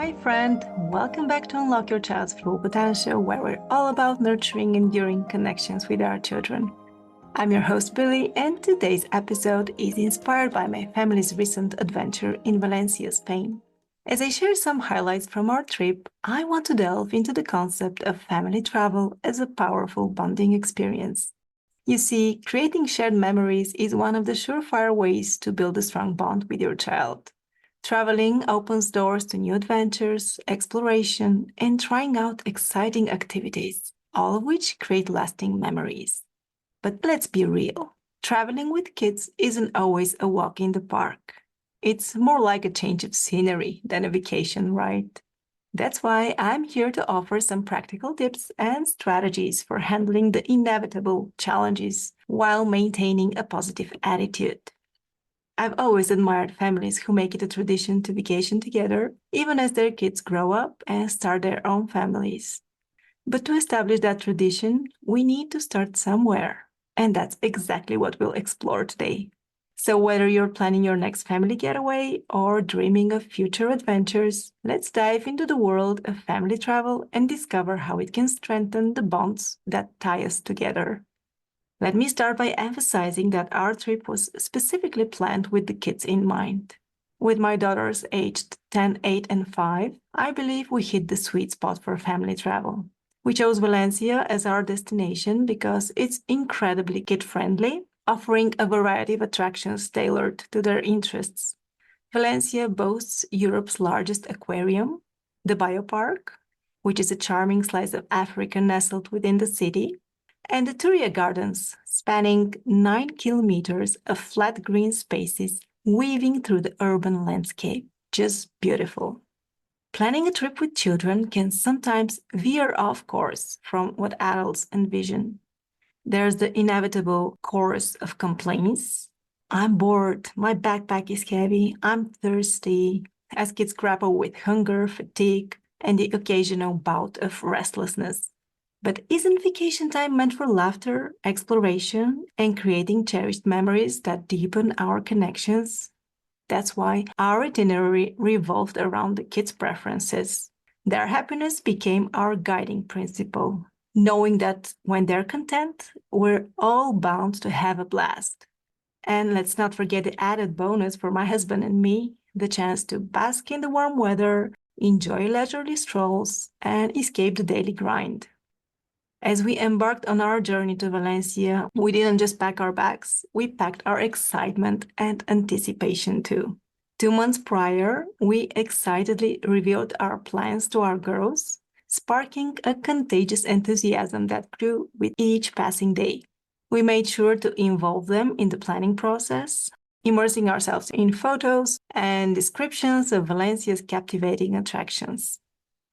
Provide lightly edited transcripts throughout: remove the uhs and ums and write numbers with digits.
Hi, friend. Welcome back to Unlock Your Child's Full Potential, where we're all about nurturing enduring connections with our children. I'm your host, Billy, and today's episode is inspired by my family's recent adventure in Valencia, Spain. As I share some highlights from our trip, I want to delve into the concept of family travel as a powerful bonding experience. You see, creating shared memories is one of the surefire ways to build a strong bond with your child. Traveling opens doors to new adventures, exploration, and trying out exciting activities, all of which create lasting memories. But let's be real. Traveling with kids isn't always a walk in the park. It's more like a change of scenery than a vacation, right? That's why I'm here to offer some practical tips and strategies for handling the inevitable challenges while maintaining a positive attitude. I've always admired families who make it a tradition to vacation together, even as their kids grow up and start their own families. But to establish that tradition, we need to start somewhere. And that's exactly what we'll explore today. So whether you're planning your next family getaway or dreaming of future adventures, let's dive into the world of family travel and discover how it can strengthen the bonds that tie us together. Let me start by emphasizing that our trip was specifically planned with the kids in mind. With my daughters aged 10, 8, and 5, I believe we hit the sweet spot for family travel. We chose Valencia as our destination because it's incredibly kid-friendly, offering a variety of attractions tailored to their interests. Valencia boasts Europe's largest aquarium, the Biopark, which is a charming slice of Africa nestled within the city, and the Turia Gardens, spanning 9 kilometers of flat green spaces weaving through the urban landscape. Just beautiful. Planning a trip with children can sometimes veer off course from what adults envision. There's the inevitable chorus of complaints. I'm bored, my backpack is heavy, I'm thirsty, as kids grapple with hunger, fatigue, and the occasional bout of restlessness. But isn't vacation time meant for laughter, exploration, and creating cherished memories that deepen our connections? That's why our itinerary revolved around the kids' preferences. Their happiness became our guiding principle, knowing that when they're content, we're all bound to have a blast. And let's not forget the added bonus for my husband and me, the chance to bask in the warm weather, enjoy leisurely strolls, and escape the daily grind. As we embarked on our journey to Valencia, we didn't just pack our bags, we packed our excitement and anticipation too. 2 months prior, we excitedly revealed our plans to our girls, sparking a contagious enthusiasm that grew with each passing day. We made sure to involve them in the planning process, immersing ourselves in photos and descriptions of Valencia's captivating attractions.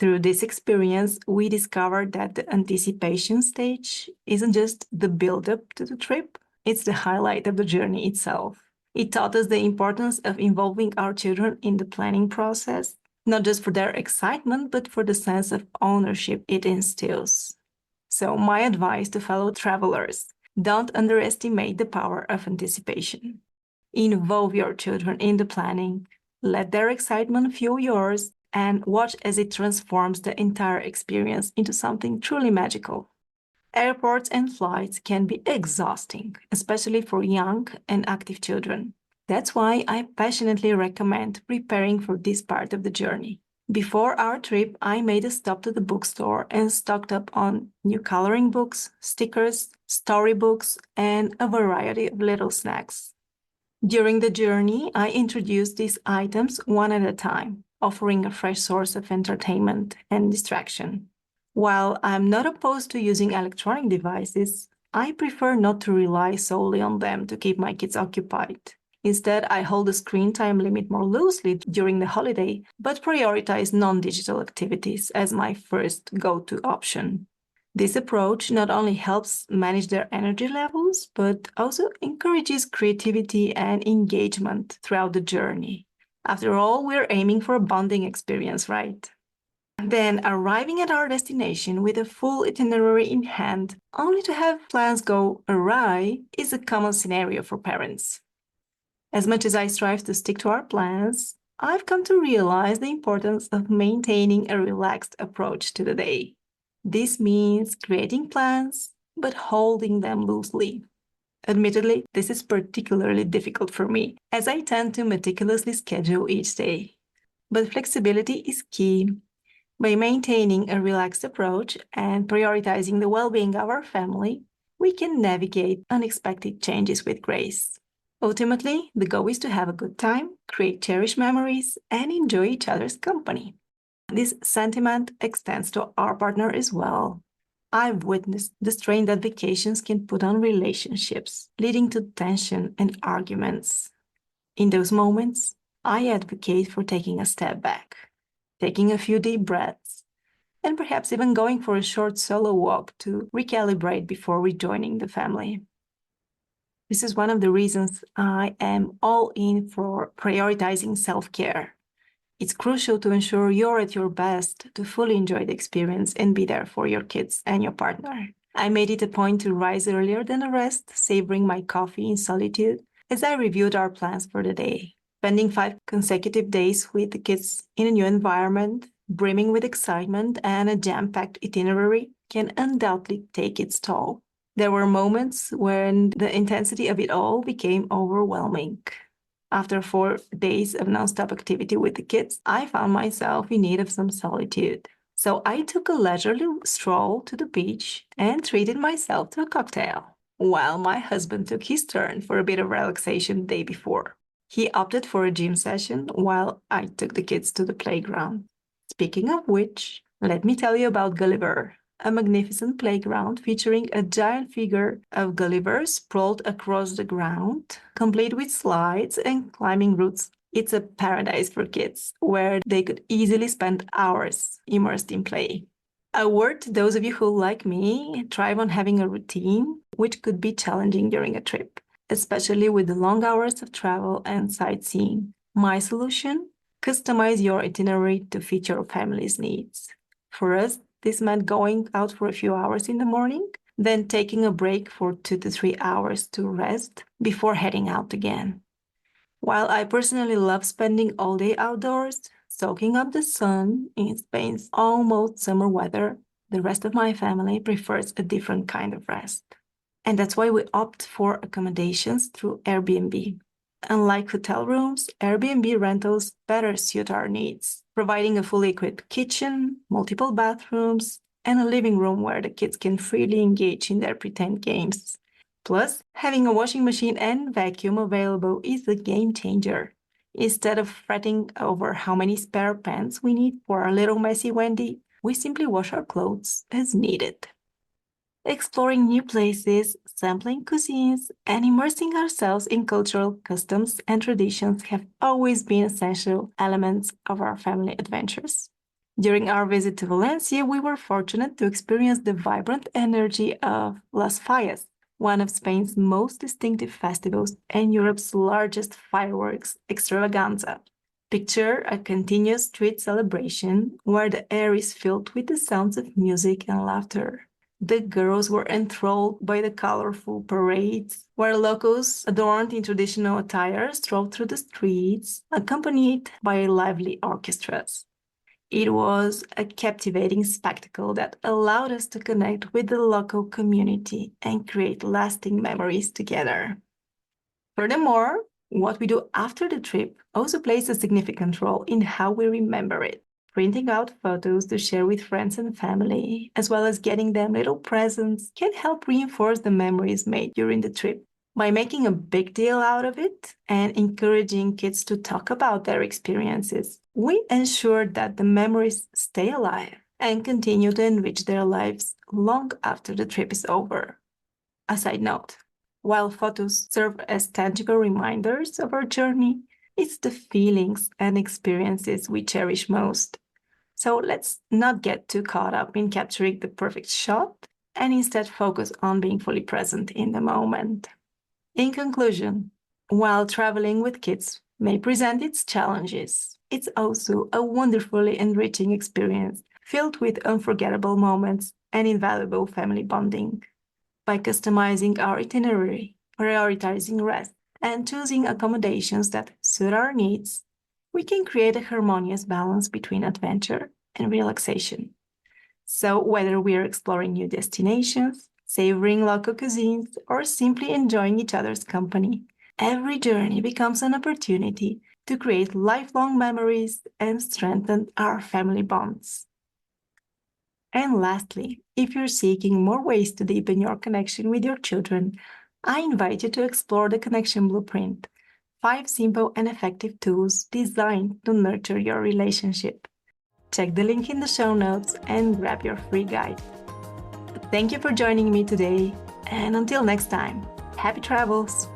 Through this experience, we discovered that the anticipation stage isn't just the build-up to the trip, it's the highlight of the journey itself. It taught us the importance of involving our children in the planning process, not just for their excitement, but for the sense of ownership it instills. So my advice to fellow travelers, don't underestimate the power of anticipation. Involve your children in the planning, let their excitement fuel yours, and watch as it transforms the entire experience into something truly magical. Airports and flights can be exhausting, especially for young and active children. That's why I passionately recommend preparing for this part of the journey. Before our trip, I made a stop to the bookstore and stocked up on new coloring books, stickers, storybooks, and a variety of little snacks. During the journey, I introduced these items one at a time, offering a fresh source of entertainment and distraction. While I'm not opposed to using electronic devices, I prefer not to rely solely on them to keep my kids occupied. Instead, I hold the screen time limit more loosely during the holiday, but prioritize non-digital activities as my first go-to option. This approach not only helps manage their energy levels, but also encourages creativity and engagement throughout the journey. After all, we're aiming for a bonding experience, right? Then arriving at our destination with a full itinerary in hand, only to have plans go awry, is a common scenario for parents. As much as I strive to stick to our plans, I've come to realize the importance of maintaining a relaxed approach to the day. This means creating plans, but holding them loosely. Admittedly, this is particularly difficult for me, as I tend to meticulously schedule each day. But flexibility is key. By maintaining a relaxed approach and prioritizing the well-being of our family, we can navigate unexpected changes with grace. Ultimately, the goal is to have a good time, create cherished memories, and enjoy each other's company. This sentiment extends to our partner as well. I've witnessed the strain that vacations can put on relationships, leading to tension and arguments. In those moments, I advocate for taking a step back, taking a few deep breaths, and perhaps even going for a short solo walk to recalibrate before rejoining the family. This is one of the reasons I am all in for prioritizing self-care. It's crucial to ensure you're at your best to fully enjoy the experience and be there for your kids and your partner. I made it a point to rise earlier than the rest, savoring my coffee in solitude as I reviewed our plans for the day. Spending 5 consecutive days with the kids in a new environment, brimming with excitement and a jam-packed itinerary, can undoubtedly take its toll. There were moments when the intensity of it all became overwhelming. After 4 days of nonstop activity with the kids, I found myself in need of some solitude. So I took a leisurely stroll to the beach and treated myself to a cocktail, while my husband took his turn for a bit of relaxation the day before. He opted for a gym session while I took the kids to the playground. Speaking of which, let me tell you about Gulliver, a magnificent playground featuring a giant figure of Gulliver sprawled across the ground, complete with slides and climbing routes. It's a paradise for kids, where they could easily spend hours immersed in play. A word to those of you who, like me, thrive on having a routine, which could be challenging during a trip, especially with the long hours of travel and sightseeing. My solution? Customize your itinerary to fit your family's needs. For us, this meant going out for a few hours in the morning, then taking a break for 2 to 3 hours to rest before heading out again. While I personally love spending all day outdoors, soaking up the sun in Spain's almost summer weather, the rest of my family prefers a different kind of rest. And that's why we opt for accommodations through Airbnb. Unlike hotel rooms, Airbnb rentals better suit our needs, providing a fully equipped kitchen, multiple bathrooms, and a living room where the kids can freely engage in their pretend games. Plus, having a washing machine and vacuum available is a game changer. Instead of fretting over how many spare pants we need for our little messy Wendy, we simply wash our clothes as needed. Exploring new places, sampling cuisines, and immersing ourselves in cultural customs and traditions have always been essential elements of our family adventures. During our visit to Valencia, we were fortunate to experience the vibrant energy of Las Fallas, one of Spain's most distinctive festivals and Europe's largest fireworks extravaganza. Picture a continuous street celebration where the air is filled with the sounds of music and laughter. The girls were enthralled by the colorful parades, where locals adorned in traditional attire strolled through the streets, accompanied by lively orchestras. It was a captivating spectacle that allowed us to connect with the local community and create lasting memories together. Furthermore, what we do after the trip also plays a significant role in how we remember it. Printing out photos to share with friends and family, as well as getting them little presents, can help reinforce the memories made during the trip. By making a big deal out of it and encouraging kids to talk about their experiences, we ensure that the memories stay alive and continue to enrich their lives long after the trip is over. A side note, while photos serve as tangible reminders of our journey, it's the feelings and experiences we cherish most. So let's not get too caught up in capturing the perfect shot and instead focus on being fully present in the moment. In conclusion, while traveling with kids may present its challenges, it's also a wonderfully enriching experience filled with unforgettable moments and invaluable family bonding. By customizing our itinerary, prioritizing rest, and choosing accommodations that suit our needs, we can create a harmonious balance between adventure and relaxation. So, whether we are exploring new destinations, savoring local cuisines, or simply enjoying each other's company, every journey becomes an opportunity to create lifelong memories and strengthen our family bonds. And lastly, if you're seeking more ways to deepen your connection with your children, I invite you to explore the Connection Blueprint, 5 simple and effective tools designed to nurture your relationship. Check the link in the show notes and grab your free guide. Thank you for joining me today, and until next time, happy travels!